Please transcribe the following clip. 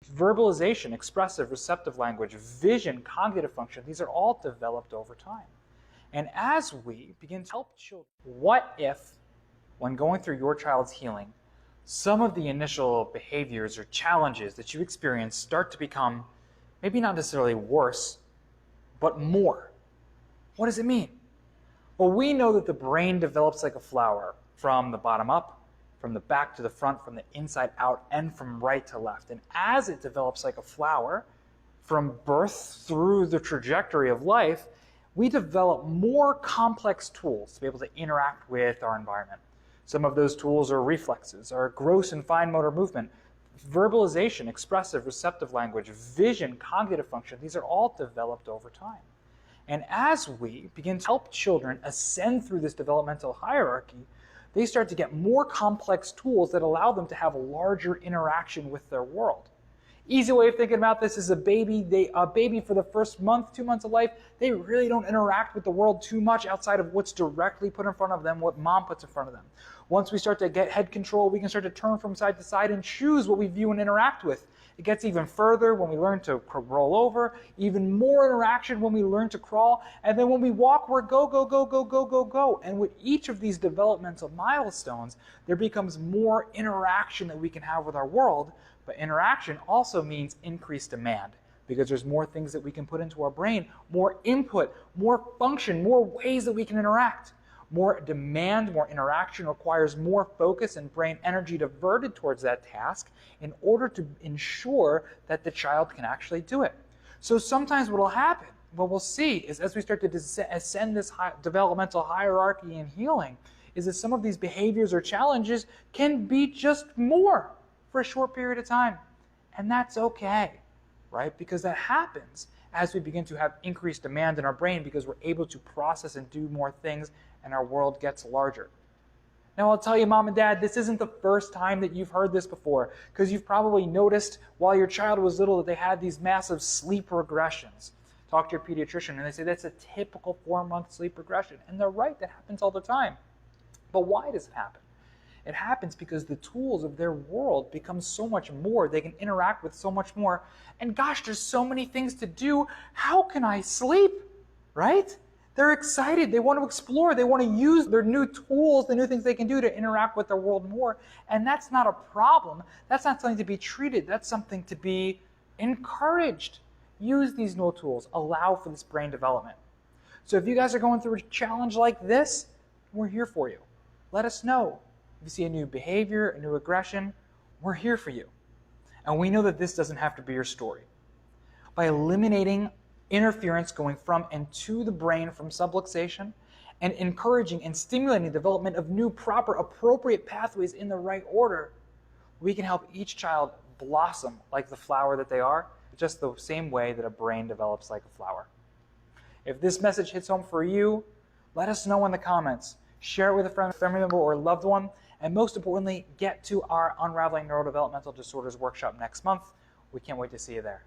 Verbalization, expressive, receptive language, vision, cognitive function, these are all developed over time. And as we begin to help children, what if, when going through your child's healing, some of the initial behaviors or challenges that you experience start to become maybe not necessarily worse, but more? What does it mean? Well, we know that the brain develops like a flower from the bottom up, from the back to the front, from the inside out, and from right to left. And as it develops like a flower, from birth through the trajectory of life, we develop more complex tools to be able to interact with our environment. Some of those tools are reflexes, are gross and fine motor movement, verbalization, expressive, receptive language, vision, cognitive function. These are all developed over time. And as we begin to help children ascend through this developmental hierarchy, they start to get more complex tools that allow them to have a larger interaction with their world. Easy way of thinking about this is a baby for the first month, 2 months of life, they really don't interact with the world too much outside of what's directly put in front of them, what mom puts in front of them. Once we start to get head control, we can start to turn from side to side and choose what we view and interact with. It gets even further when we learn to roll over, even more interaction when we learn to crawl, and then when we walk, we're go, go, go, go, go, go, go. And with each of these developmental milestones, there becomes more interaction that we can have with our world, but interaction also means increased demand because there's more things that we can put into our brain, more input, more function, more ways that we can interact. More demand, more interaction requires more focus and brain energy diverted towards that task in order to ensure that the child can actually do it. So sometimes what will happen, what we'll see is as we start to ascend this developmental hierarchy in healing, is that some of these behaviors or challenges can be just more for a short period of time. And that's okay, right? Because that happens as we begin to have increased demand in our brain because we're able to process and do more things and our world gets larger. Now I'll tell you, mom and dad, this isn't the first time that you've heard this before, because you've probably noticed while your child was little that they had these massive sleep regressions. Talk to your pediatrician and they say that's a typical 4-month sleep regression. And they're right, that happens all the time. But why does it happen? It happens because the tools of their world become so much more. They can interact with so much more. And gosh, there's so many things to do. How can I sleep? Right? They're excited. They want to explore. They want to use their new tools, the new things they can do to interact with their world more. And that's not a problem. That's not something to be treated. That's something to be encouraged. Use these new tools. Allow for this brain development. So if you guys are going through a challenge like this, we're here for you. Let us know. If you see a new behavior, a new aggression, we're here for you. And we know that this doesn't have to be your story. By eliminating interference going from and to the brain from subluxation and encouraging and stimulating the development of new, proper, appropriate pathways in the right order, we can help each child blossom like the flower that they are, just the same way that a brain develops like a flower. If this message hits home for you, let us know in the comments. Share it with a friend, family member, or loved one. And most importantly, get to our Unraveling Neurodevelopmental Disorders workshop next month. We can't wait to see you there.